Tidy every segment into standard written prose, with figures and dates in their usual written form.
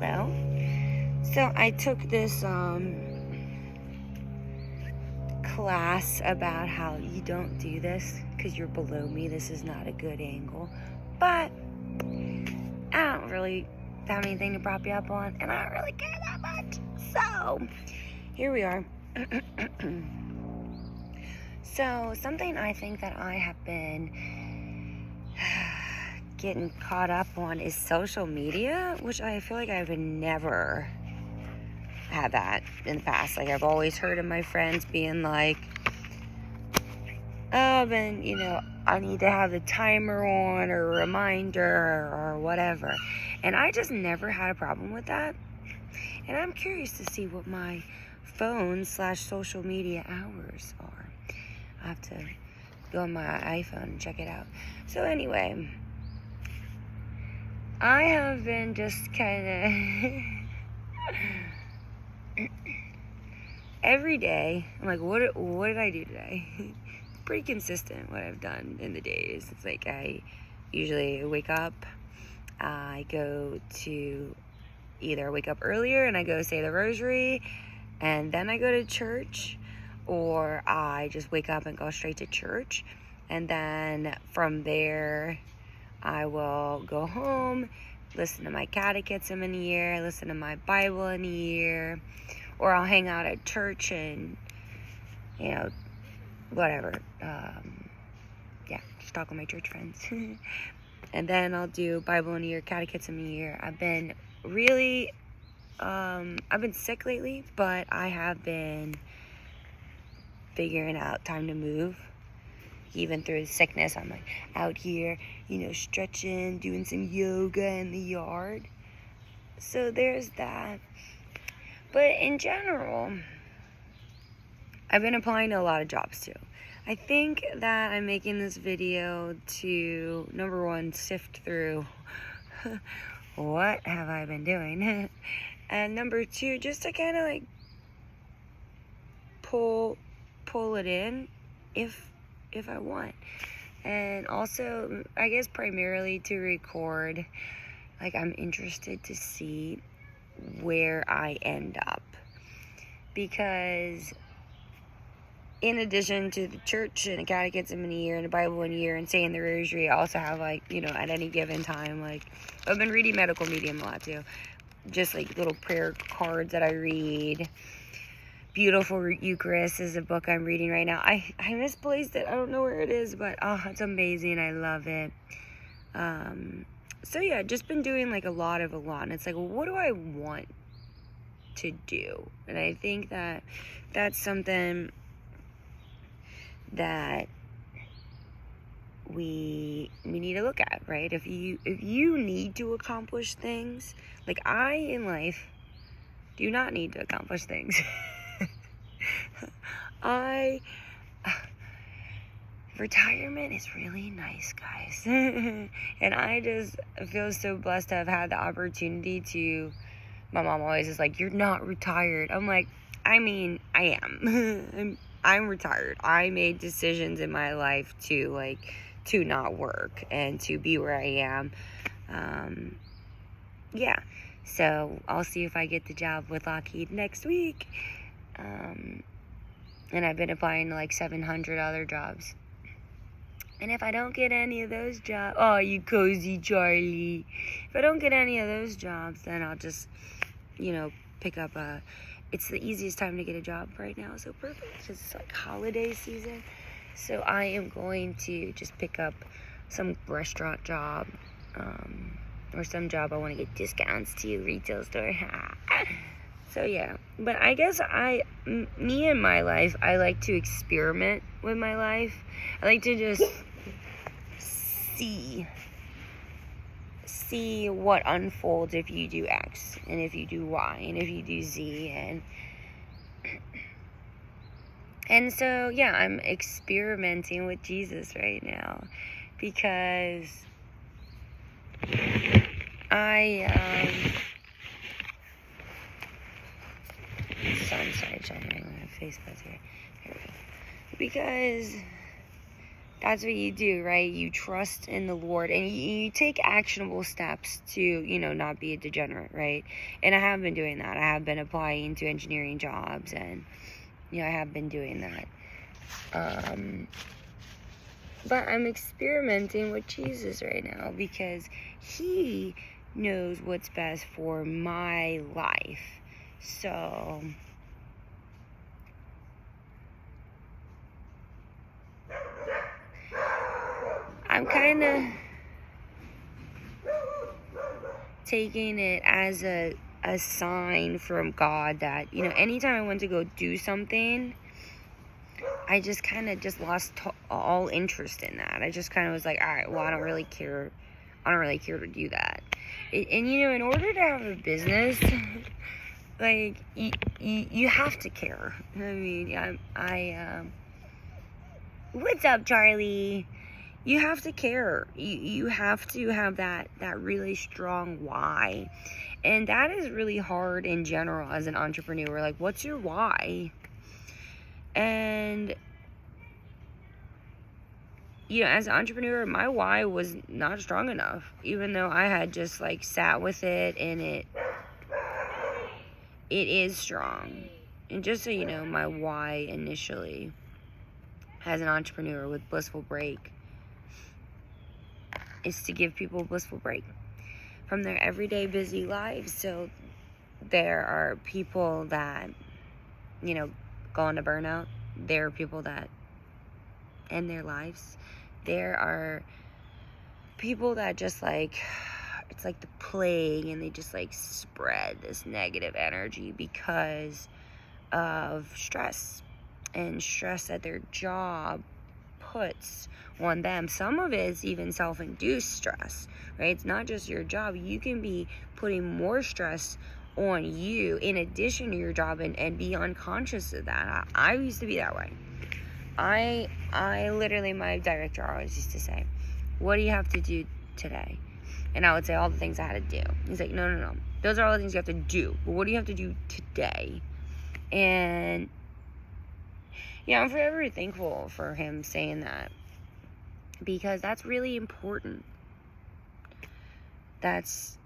hello. So I took this class about how you don't do this because you're below me. This is not a good angle. But I don't really have anything to prop you up on, and I don't really care that much. So here we are. So something I think that I have been getting caught up on is social media, which I feel like I've never had that in the past. Like, I've always heard of my friends being like, oh, then, I need to have the timer on or a reminder or whatever. And I just never had a problem with that. And I'm curious to see what my phone/social media hours are. I have to go on my iPhone and check it out. So anyway, I have been just kind of every day. I'm like, what did I do today? It's pretty consistent what I've done in the days. It's like I usually wake up, I go to either wake up earlier and I go say the rosary, and then I go to church, or I just wake up and go straight to church, and then from there I will go home, listen to my catechism in a year, listen to my Bible in a year, or I'll hang out at church and, whatever. Just talk with my church friends. And then I'll do Bible in a year, catechism in a year. I've been really, I've been sick lately, but I have been figuring out time to move. Even through the sickness, I'm like out here, stretching, doing some yoga in the yard. So there's that. But in general, I've been applying to a lot of jobs too. I think that I'm making this video to, number one, sift through what have I been doing, and number two, just to kind of like pull it in if I want. And also, I guess primarily to record, like, I'm interested to see where I end up, because in addition to the church and the catechism in a year and the Bible in a year and saying the rosary, I also have, like, at any given time, like, I've been reading Medical Medium a lot too, just like little prayer cards that I read. Beautiful Eucharist is a book I'm reading right now. I misplaced it. I don't know where it is, but it's amazing. I love it. So yeah, just been doing like a lot. And it's like, well, what do I want to do? And I think that that's something that we need to look at, right? If you need to accomplish things, like I in life do not need to accomplish things. Retirement is really nice, guys. And I just feel so blessed to have had the opportunity to. My mom always is like, you're not retired. I'm like, I mean, I am. I'm retired. I made decisions in my life to not work and to be where I am. Yeah. So I'll see if I get the job with Lockheed next week. And I've been applying to like 700 other jobs. And if I don't get any of those jobs, oh, you cozy Charlie. If I don't get any of those jobs, then I'll just, pick up it's the easiest time to get a job right now. So perfect, because it's like holiday season. So I am going to just pick up some restaurant job, or some job I want to get discounts to, retail store. So yeah, but I guess me in my life, I like to experiment with my life. I like to just see what unfolds if you do X, and if you do Y, and if you do Z, and so yeah, I'm experimenting with Jesus right now, because sun started shining on my face, but here we go. Because that's what you do, right? You trust in the Lord, and you take actionable steps to, you know, not be a degenerate, right? And I have been doing that. I have been applying to engineering jobs, and, you know, I have been doing that. But I'm experimenting with Jesus right now because He knows what's best for my life. So I'm kind of taking it as a sign from God that, you know, anytime I went to go do something, I just kind of just lost all interest in that. I just kind of was like, all right, well, I don't really care to do that. And you know, in order to have a business, like, you have to care. I mean, what's up, Charlie? You have to care. You have to have that really strong why. And that is really hard in general as an entrepreneur. Like, what's your why? And, you know, as an entrepreneur, my why was not strong enough. Even though I had just, like, sat with it, and it is strong. And just so you know, my why initially as an entrepreneur with Blissful Break is to give people a blissful break from their everyday busy lives. So there are people that, you know, go into burnout. There are people that end their lives. There are people that just, like, it's like the plague, and they just, like, spread this negative energy because of stress, and stress that their job puts on them. Some of it is even self-induced stress, right? It's not just your job. You can be putting more stress on you in addition to your job, and be unconscious of that. I used to be that way. I literally, my director always used to say, what do you have to do today? And I would say all the things I had to do. He's like, no. Those are all the things you have to do. But what do you have to do today? And, yeah, I'm forever thankful for him saying that, because that's really important. That's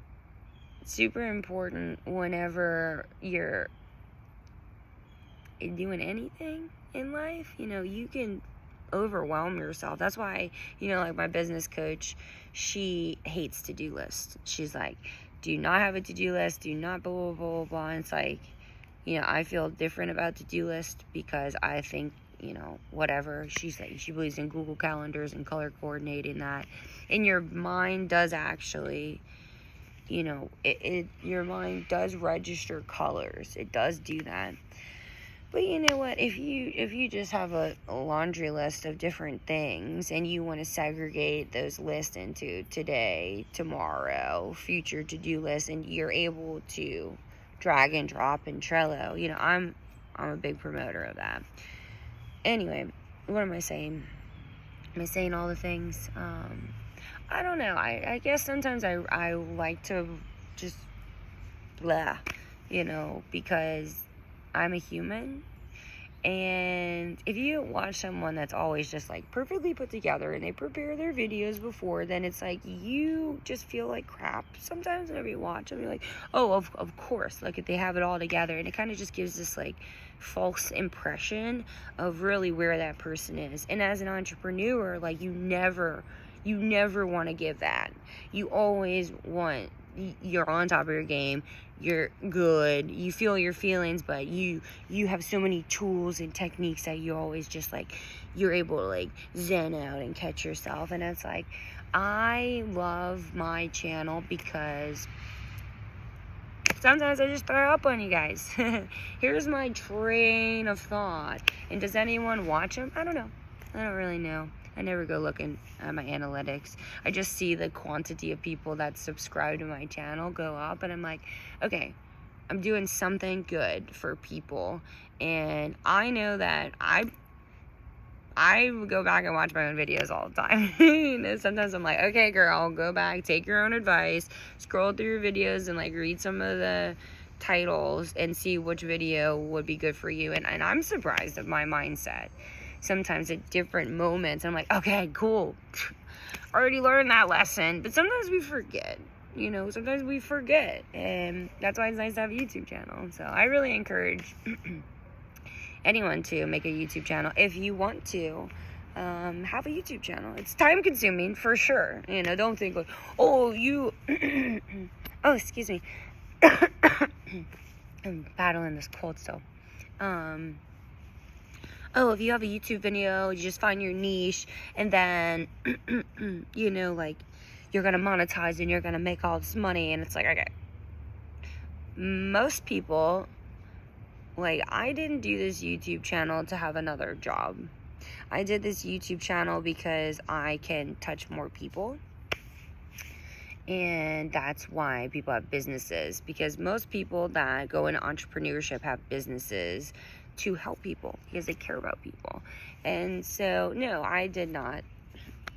super important whenever you're doing anything in life. You know, you can overwhelm yourself. That's why, you know, like, my business coach, she hates to-do lists. She's like, do not have a to-do list, do not blah, blah, blah, blah. And it's like, you know, I feel different about to-do list because I think, you know, whatever. She's like, she believes in Google Calendars and color coordinating that. And your mind does actually, you know, your mind does register colors. It does do that. But you know what? If you just have a laundry list of different things, and you want to segregate those lists into today, tomorrow, future to-do lists, and you're able to drag and drop in Trello, you know, I'm a big promoter of that. Anyway, what am I saying? Am I saying all the things? I don't know. I guess sometimes I like to just blah, you know, because I'm a human. And if you watch someone that's always just, like, perfectly put together, and they prepare their videos before, then it's like you just feel like crap sometimes whenever you watch them. You're like, oh, of course, like, if they have it all together. And it kind of just gives this, like, false impression of really where that person is. And as an entrepreneur, like, you never want to give that. You always want, you're on top of your game, you're good, you feel your feelings, but you have so many tools and techniques that you always just, like, you're able to, like, zen out and catch yourself. And it's like, I love my channel because sometimes I just throw up on you guys. Here's my train of thought. And does anyone watch them? I don't know. I don't really know. I never go looking at my analytics. I just see the quantity of people that subscribe to my channel go up, and I'm like, okay, I'm doing something good for people. And I know that I go back and watch my own videos all the time. You know, sometimes I'm like, okay, girl, go back, take your own advice, scroll through your videos, and, like, read some of the titles and see which video would be good for you. And I'm surprised at my mindset. sometimes at different moments. I'm like, okay, cool. Already learned that lesson. But sometimes we forget. Sometimes we forget. And that's why it's nice to have a YouTube channel. So I really encourage anyone to make a YouTube channel if you want to. Have a YouTube channel. It's time consuming for sure. Don't think like, oh, you oh, excuse me. I'm battling this cold still. Oh, if you have a YouTube video, you just find your niche, and then like, you're gonna monetize and you're gonna make all this money, and it's like, okay, most people, like, I didn't do this YouTube channel to have another job. I did this YouTube channel because I can touch more people. And that's why people have businesses. Because most people that go into entrepreneurship have businesses to help people. Because they care about people. And so, no, I did not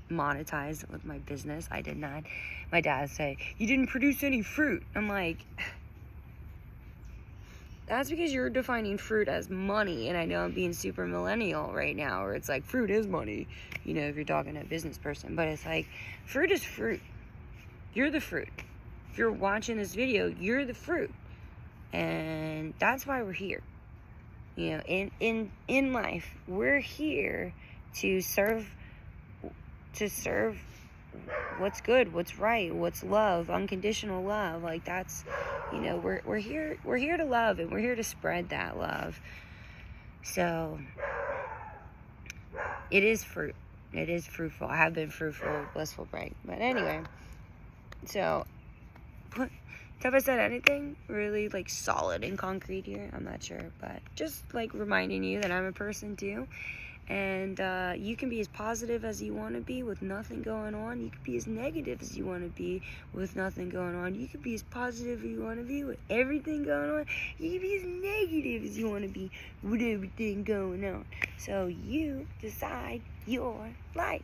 monetize with my business. I did not. My dad say, you didn't produce any fruit. I'm like, that's because you're defining fruit as money. And I know I'm being super millennial right now, where it's like, fruit is money, if you're talking to a business person. But it's like, fruit is fruit. You're the fruit. If you're watching this video, you're the fruit. And that's why we're here. In life, we're here to serve what's good, what's right, what's love, unconditional love. Like, that's, we're here to love, and we're here to spread that love. So it is fruit. It is fruitful. I have been fruitful, blissful break. But anyway, so have I said anything really like solid and concrete here? I'm not sure, but just like reminding you that I'm a person too. And you can be as positive as you want to be with nothing going on. You can be as negative as you want to be with nothing going on. You can be as positive as you want to be with everything going on. You can be as negative as you want to be with everything going on. So you decide your life.